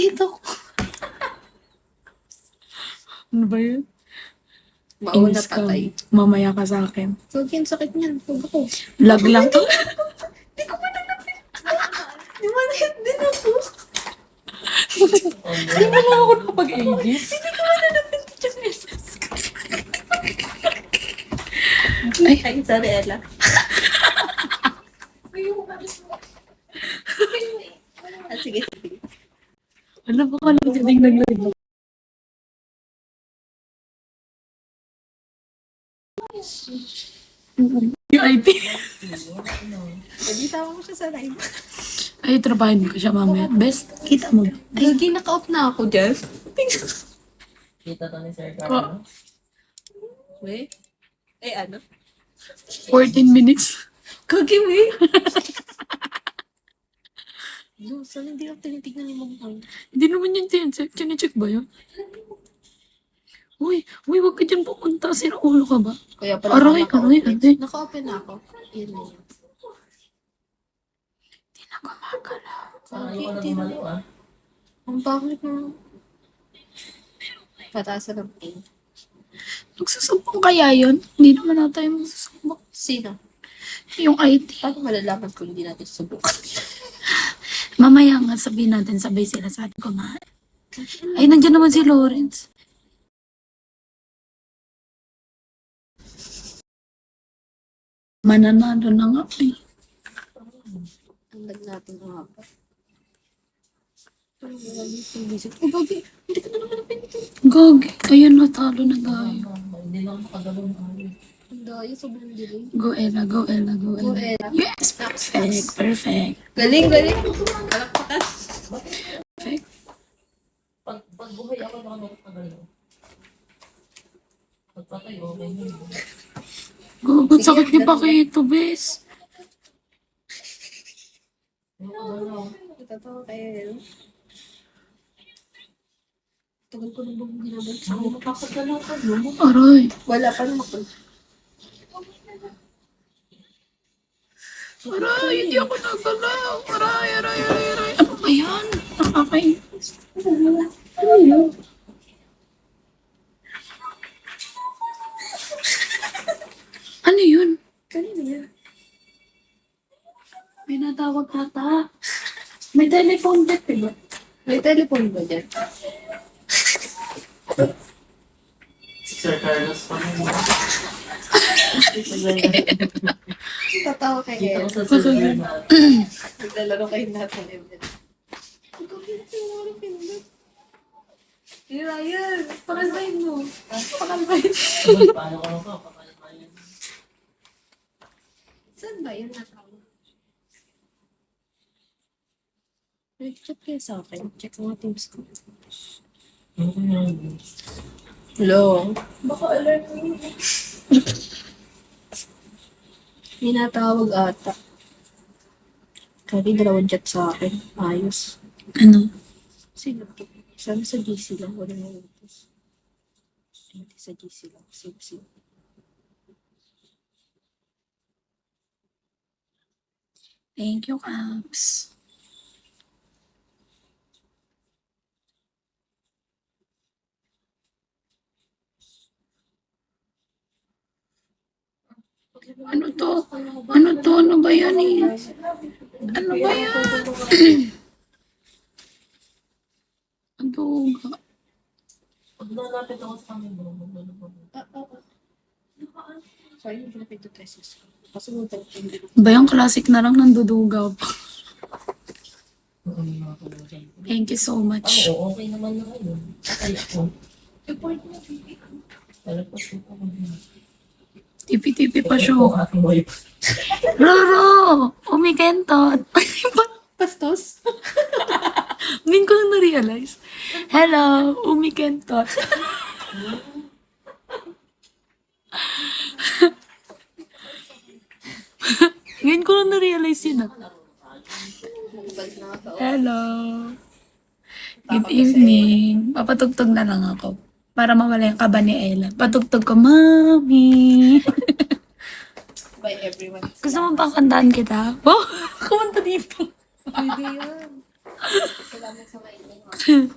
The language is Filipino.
dito. Ano ba yun? Mauna Inis ka. patay. Mamaya ka sa akin. So, yung sakit niyan. Huwag ako. Lag lang to. Hindi ko pa nanapit. Di ba na-hit din ako? Hindi mo lang ako nakapag-ages. Hindi ko pa nanapit yung SS ko. Ay, sorry, Ella. Sige, sige. Ano ba ka lang titignan lang? Yung IT. Pwede sama mo siya sa live. Ay, trabahin ko siya mamaya. Best, kita mo. Gagi, naka-off na ako dyan. Kita to ni Sir Ko, Carlo. Wait. Eh, ano? 14 minutes. Gagi, wait. No, saan hindi ako tinitignan yung mga tao? Hindi naman yun tincheck. Chinecheck ba yun? Uy, wag ka dyan pupunta. Sira ulo ka ba? Kaya pala Aray, aray, ate. Naka-open na ako. Yun na yun. Hindi na gumagalaw. Parang ayaw ko na gumalaw ah. Ang bakit mo? Pataasan ng pain. Magsusumbong kaya yun? Hindi naman na tayo magsusumbong. Sino? Yung IT. Paano malalaman kung hindi natin subukan? Mamaya nga sabihin natin, sabay sila sa atin kumain. Ay, nandiyan naman si Lawrence. Mananalo na nga eh. Tandag natin ang hapa. Parang wala yung visit. Oh, Gagi, hindi ka na naman napinito. Gagi, ayun natalo na tayo. Hindi lang makagalaw ng araw. Ang daya, sobrang dilim. Go Ella, go Ella, go Go, Ella. Ella. Yes, perfect, perfect. Galing, galing. Palakpakan. Perfect. Pag buhay ako baka makagalaw. Pagpatay, okay na yun. Go, ba't sakit ni Pakito, bes? Makagalaw. Natatawa kayo. Tagal ko nang bang ginabalik sa Ako makakagalaw ka, no? Aray. Wala pa naman ako. Aray, hindi ako nagalaw. Aray, aray, aray, aray. Ano ba yan? Nakakainis. Ano yun? Ano yun? Kanina yan. May natawag ata. May telephone deck, diba? May telephone ba dyan? Si Sir Carlos pa mo. Tatawa kayo. Kita ko sa silver na. Naglalaro kayo natin. Ang kapit yung mga pinag. Hey, Ryan! Pakalbahin mo. Pakalbahin. Paano ko pa? Pakalmayan. Saan ba yun natawa? Nag-chat kayo sa akin. Check mga teams ko. Hello? Baka alert mo. May natawag ata. Kaya dalawang chat sa akin. Ayos. Ano? Sino to? Sabi sa GC lang. Wala na utos. Hindi sa GC lang. Sip. Thank you, Caps. Ano to? Ano to? Ano ba yan eh? Ano ba yan? Ang duga. Pag nalapit ako sa kanya, maglalabag. Sorry, hindi na pito tesis ko. Kasi mo tayo hindi. Ba yung classic na lang nanduduga pa? Thank you so much. Oo, okay naman na kayo. Patay ako. Report na, baby. Talagpas ko pa kami. Tipi-tipi pa siya. Ito ang aking wife. Roro! Umikentot. Pastos? Ngayon ko lang na-realize. Hello! Umikentot. Ngayon ko lang na-realize yun ah. Balik na ako. Hello! Good evening. Papatugtog na lang ako. Para mawala yung kaba ni Ella. Patugtog ko, Mami! By everyone. Gusto mo bang kantaan kita? Oh, kumanta dito. Pwede yan. Salamat sa mainit.